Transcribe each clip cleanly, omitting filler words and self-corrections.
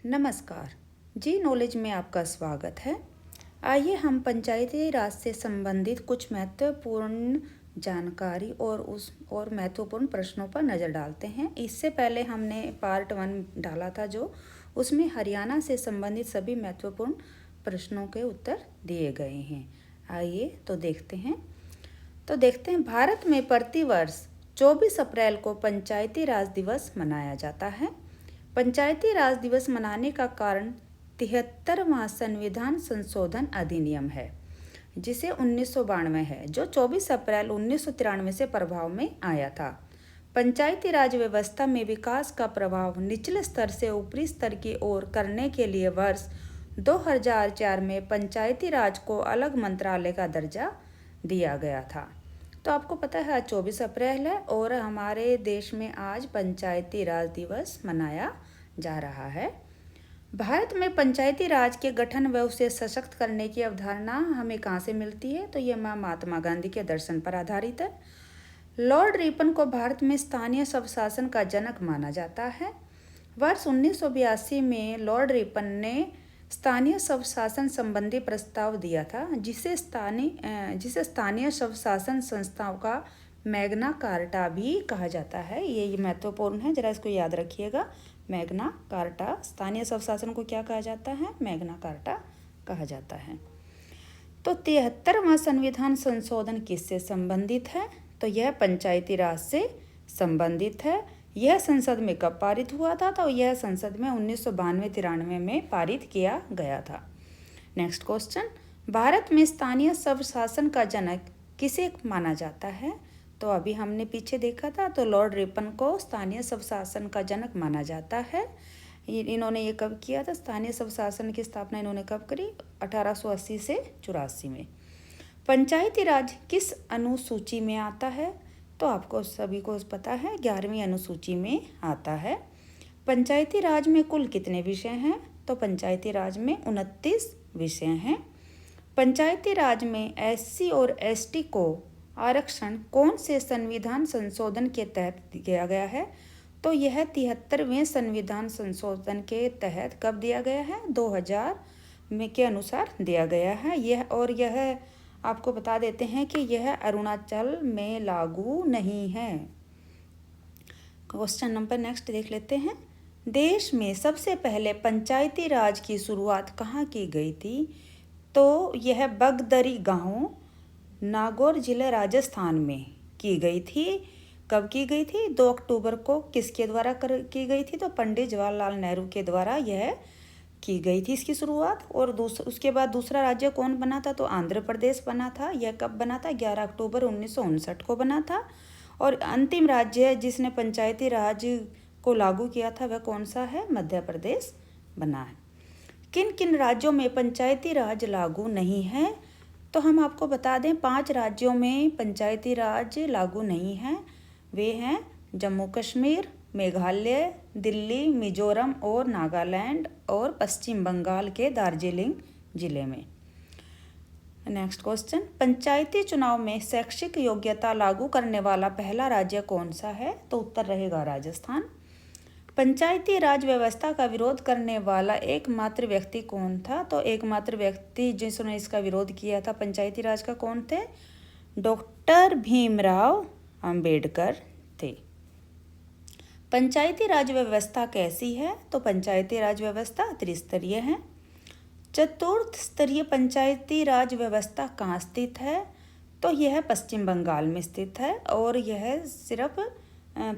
नमस्कार जी, नॉलेज में आपका स्वागत है। आइए हम पंचायती राज से संबंधित कुछ महत्वपूर्ण जानकारी और महत्वपूर्ण प्रश्नों पर नज़र डालते हैं। इससे पहले हमने पार्ट 1 डाला था जो उसमें हरियाणा से संबंधित सभी महत्वपूर्ण प्रश्नों के उत्तर दिए गए हैं। आइए तो देखते हैं। भारत में प्रतिवर्ष 24 अप्रैल को पंचायती राज दिवस मनाया जाता है। पंचायती राज दिवस मनाने का कारण 73वां संविधान संशोधन अधिनियम है, जिसे 1992 है, जो 24 अप्रैल 1993 से प्रभाव में आया था। पंचायती राज व्यवस्था में विकास का प्रभाव निचले स्तर से ऊपरी स्तर की ओर करने के लिए वर्ष 2004 में पंचायती राज को अलग मंत्रालय का दर्जा दिया गया था। तो आपको पता है आज 24 अप्रैल है और हमारे देश में आज पंचायती राज दिवस मनाया जा रहा है। भारत में पंचायती राज के गठन व उसे सशक्त करने की अवधारणा हमें कहाँ से मिलती है? तो ये महात्मा गांधी के दर्शन पर आधारित है। लॉर्ड रिपन को भारत में स्थानीय स्वशासन का जनक माना जाता है। वर्ष 1982 में लॉर्ड रिपन ने स्थानीय स्वशासन संबंधी प्रस्ताव दिया था, जिसे स्थानीय स्वशासन संस्थाओं का मैग्ना कार्टा भी कहा जाता है। ये महत्वपूर्ण है, जरा इसको याद रखिएगा। मैग्ना कार्टा, स्थानीय स्वशासन को क्या कहा जाता है? मैग्ना कार्टा कहा जाता है। तो 73वां संविधान संशोधन किससे संबंधित है? तो यह पंचायती राज से संबंधित है। यह संसद में कब पारित हुआ था? तो यह संसद में 1992-93 में पारित किया गया था। नेक्स्ट क्वेश्चन, भारत में स्थानीय स्वशासन का जनक किसे माना जाता है? तो अभी हमने पीछे देखा था, तो लॉर्ड रिपन को स्थानीय स्वशासन का जनक माना जाता है। इन्होंने ये कब किया था? स्थानीय स्वशासन की स्थापना इन्होंने कब करी? 1880 से 84 में। पंचायती राज किस अनुसूची में आता है? तो आपको सभी को पता है 11वीं अनुसूची में आता है। पंचायती राज में कुल कितने विषय हैं? तो पंचायती राज में 29 विषय हैं। पंचायती राज में SC और ST को आरक्षण कौन से संविधान संशोधन के तहत दिया गया है? तो यह 73वें संविधान संशोधन के तहत कब दिया गया है? 2000 में के अनुसार दिया गया है। यह आपको बता देते हैं कि यह अरुणाचल में लागू नहीं है। क्वेश्चन नंबर नेक्स्ट देख लेते हैं। देश में सबसे पहले पंचायती राज की शुरुआत कहाँ की गई थी? तो यह बगदरी गांव, नागौर जिले, राजस्थान में की गई थी। कब की गई थी? 2 अक्टूबर को। किसके द्वारा की गई थी? तो पंडित जवाहरलाल नेहरू के द्वारा यह की गई थी इसकी शुरुआत। और उसके बाद दूसरा राज्य कौन बना था? तो आंध्र प्रदेश बना था। यह कब बना था? 11 अक्टूबर 1959 को बना था। और अंतिम राज्य जिसने पंचायती राज को लागू किया था वह कौन सा है? मध्य प्रदेश बना है। किन किन राज्यों में पंचायती राज लागू नहीं है? तो हम आपको बता दें 5 राज्यों में पंचायती राज लागू नहीं है। वे हैं जम्मू कश्मीर, मेघालय, दिल्ली, मिजोरम और नागालैंड, और पश्चिम बंगाल के दार्जिलिंग जिले में। नेक्स्ट क्वेश्चन, पंचायती चुनाव में शैक्षिक योग्यता लागू करने वाला पहला राज्य कौन सा है? तो उत्तर रहेगा राजस्थान। पंचायती राज व्यवस्था का विरोध करने वाला एकमात्र व्यक्ति कौन था? तो एकमात्र व्यक्ति जिसने इसका विरोध किया था पंचायती राज का कौन थे? डॉक्टर भीमराव अंबेडकर थे। पंचायती राज व्यवस्था कैसी है? तो पंचायती राज व्यवस्था त्रिस्तरीय है। चतुर्थ स्तरीय पंचायती राज व्यवस्था कहाँ स्थित है? तो यह पश्चिम बंगाल में स्थित है, और यह सिर्फ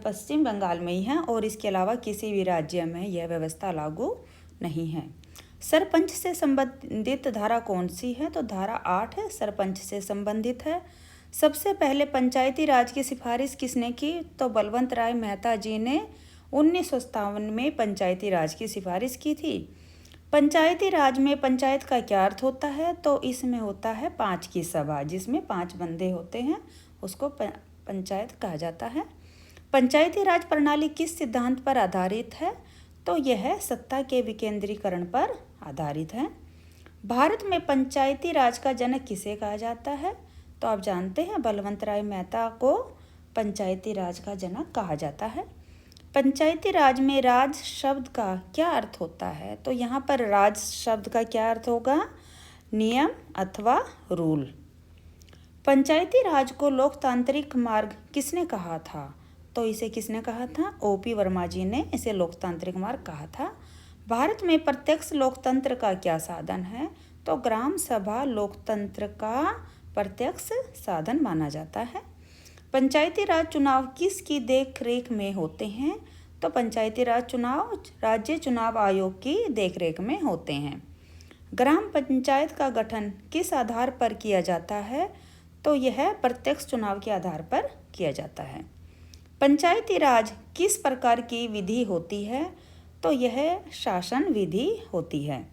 पश्चिम बंगाल में ही है, और इसके अलावा किसी भी राज्य में यह व्यवस्था लागू नहीं है। सरपंच से संबंधित धारा कौन सी है? तो धारा 8 है, सरपंच से संबंधित है। सबसे पहले पंचायती राज की सिफारिश किसने की? तो बलवंत राय मेहता जी ने 1957 में पंचायती राज की सिफारिश की थी। पंचायती राज में पंचायत का क्या अर्थ होता है? तो इसमें होता है 5 की सभा, जिसमें 5 बंदे होते हैं, उसको पंचायत कहा जाता है। पंचायती राज प्रणाली किस सिद्धांत पर आधारित है? तो यह सत्ता के विकेंद्रीकरण पर आधारित है। भारत में पंचायती राज का जनक किसे कहा जाता है? तो आप जानते हैं बलवंत राय मेहता को पंचायती राज का जनक कहा जाता है। पंचायती राज में राज शब्द का क्या अर्थ होता है? तो यहाँ पर राज शब्द का क्या अर्थ होगा? नियम अथवा रूल। पंचायती राज को लोकतांत्रिक मार्ग किसने कहा था? तो इसे किसने कहा था? ओपी वर्मा जी ने इसे लोकतांत्रिक मार्ग कहा था। भारत में प्रत्यक्ष लोकतंत्र का क्या साधन है? तो ग्राम सभा लोकतंत्र का प्रत्यक्ष साधन माना जाता है। पंचायती राज चुनाव किसकी देख रेख में होते हैं? तो पंचायती राज चुनाव राज्य चुनाव आयोग की देखरेख में होते हैं। ग्राम पंचायत का गठन किस आधार पर किया जाता है? तो यह प्रत्यक्ष चुनाव के आधार पर किया जाता है। पंचायती राज किस प्रकार की विधि होती है? तो यह शासन विधि होती है।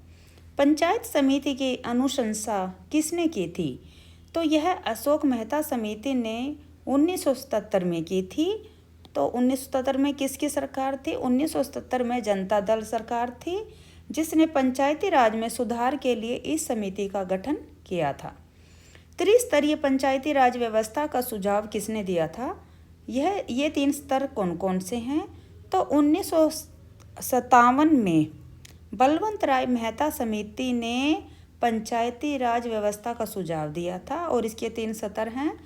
पंचायत समिति की अनुशंसा किसने की थी? तो यह अशोक मेहता समिति ने 1977 में की थी। तो 1977 में किसकी सरकार थी? 1977 में जनता दल सरकार थी, जिसने पंचायती राज में सुधार के लिए इस समिति का गठन किया था। त्रिस्तरीय पंचायती राज व्यवस्था का सुझाव किसने दिया था? ये 3 स्तर कौन कौन से हैं? तो 1957 में बलवंत राय मेहता समिति ने पंचायती राज व्यवस्था का सुझाव दिया था और इसके 3 स्तर हैं।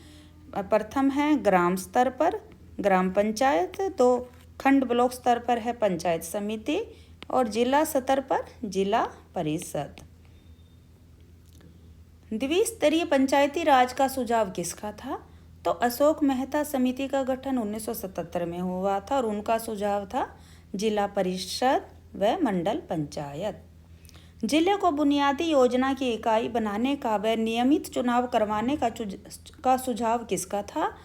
प्रथम है ग्राम स्तर पर ग्राम पंचायत, 2 खंड ब्लॉक स्तर पर है पंचायत समिति और जिला स्तर पर जिला परिषद। द्विस्तरीय पंचायती राज का सुझाव किसका था? तो अशोक मेहता समिति का गठन 1977 में हुआ था और उनका सुझाव था जिला परिषद व मंडल पंचायत। जिले को बुनियादी योजना की इकाई बनाने का व नियमित चुनाव करवाने का सुझाव किसका था?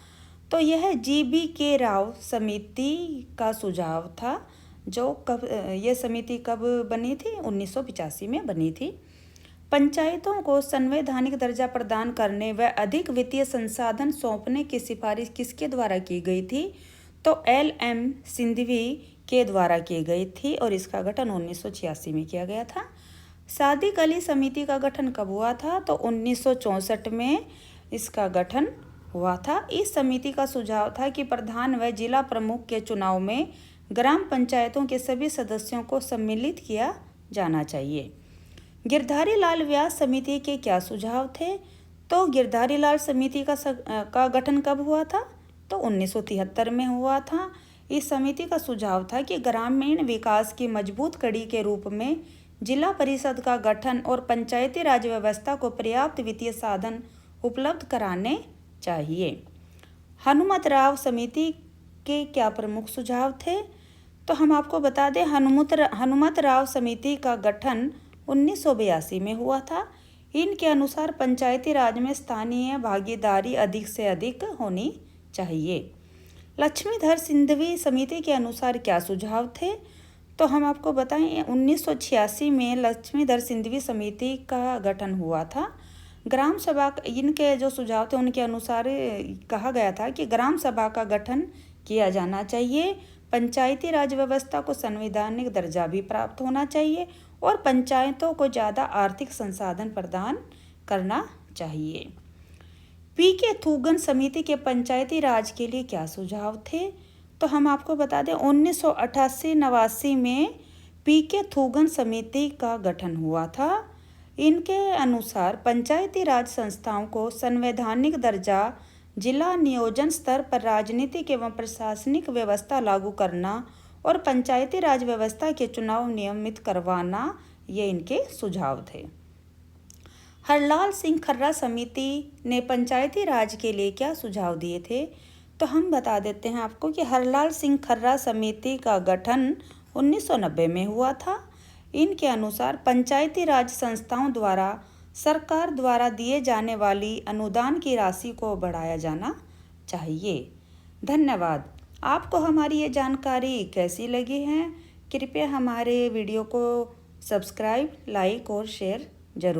तो यह GBK राव समिति का सुझाव था। ये समिति कब बनी थी? 1985 में बनी थी। पंचायतों को संवैधानिक दर्जा प्रदान करने व अधिक वित्तीय संसाधन सौंपने की सिफारिश किसके द्वारा की गई थी? तो LM सिंघवी के द्वारा की गई थी और इसका गठन 1986 में किया गया था। सादिक अली समिति का गठन कब हुआ था? तो 1964 में इसका गठन हुआ था। इस समिति का सुझाव था कि प्रधान व जिला प्रमुख के चुनाव में ग्राम पंचायतों के सभी सदस्यों को सम्मिलित किया जाना चाहिए। गिरधारी लाल व्यास समिति के क्या सुझाव थे? तो गिरधारी लाल समिति का गठन कब हुआ था? तो 1973 में हुआ था। इस समिति का सुझाव था कि ग्रामीण विकास की मजबूत कड़ी के रूप में जिला परिषद का गठन और पंचायती राज व्यवस्था को पर्याप्त वित्तीय साधन उपलब्ध कराने चाहिए। हनुमतराव समिति के क्या प्रमुख सुझाव थे? तो हम आपको बता दें, हनुमतराव समिति का गठन 1982 में हुआ था। इनके अनुसार पंचायती राज में स्थानीय भागीदारी अधिक से अधिक होनी चाहिए। लक्ष्मीधर सिंघवी समिति के अनुसार क्या सुझाव थे? तो हम आपको बताएं 1986 में लक्ष्मीधर सिंघवी समिति का गठन हुआ था। ग्राम सभा, इनके जो सुझाव थे उनके अनुसार कहा गया था कि ग्राम सभा का गठन किया जाना चाहिए, पंचायती राज व्यवस्था को संवैधानिक दर्जा भी प्राप्त होना चाहिए और पंचायतों को ज़्यादा आर्थिक संसाधन प्रदान करना चाहिए। PK थूगन समिति के पंचायती राज के लिए क्या सुझाव थे? तो हम आपको बता दें 1988-89 में PK थूगन समिति का गठन हुआ था। इनके अनुसार पंचायती राज संस्थाओं को संवैधानिक दर्जा, जिला नियोजन स्तर पर राजनीतिक एवं प्रशासनिक व्यवस्था लागू करना और पंचायती राज व्यवस्था के चुनाव नियमित करवाना, ये इनके सुझाव थे। हरलाल सिंह खर्रा समिति ने पंचायती राज के लिए क्या सुझाव दिए थे? तो हम बता देते हैं आपको कि हरलाल सिंह खर्रा समिति का गठन 1990 में हुआ था। इनके अनुसार पंचायती राज संस्थाओं द्वारा सरकार द्वारा दिए जाने वाली अनुदान की राशि को बढ़ाया जाना चाहिए। धन्यवाद। आपको हमारी ये जानकारी कैसी लगी है? कृपया हमारे वीडियो को सब्सक्राइब, लाइक और शेयर जरूर।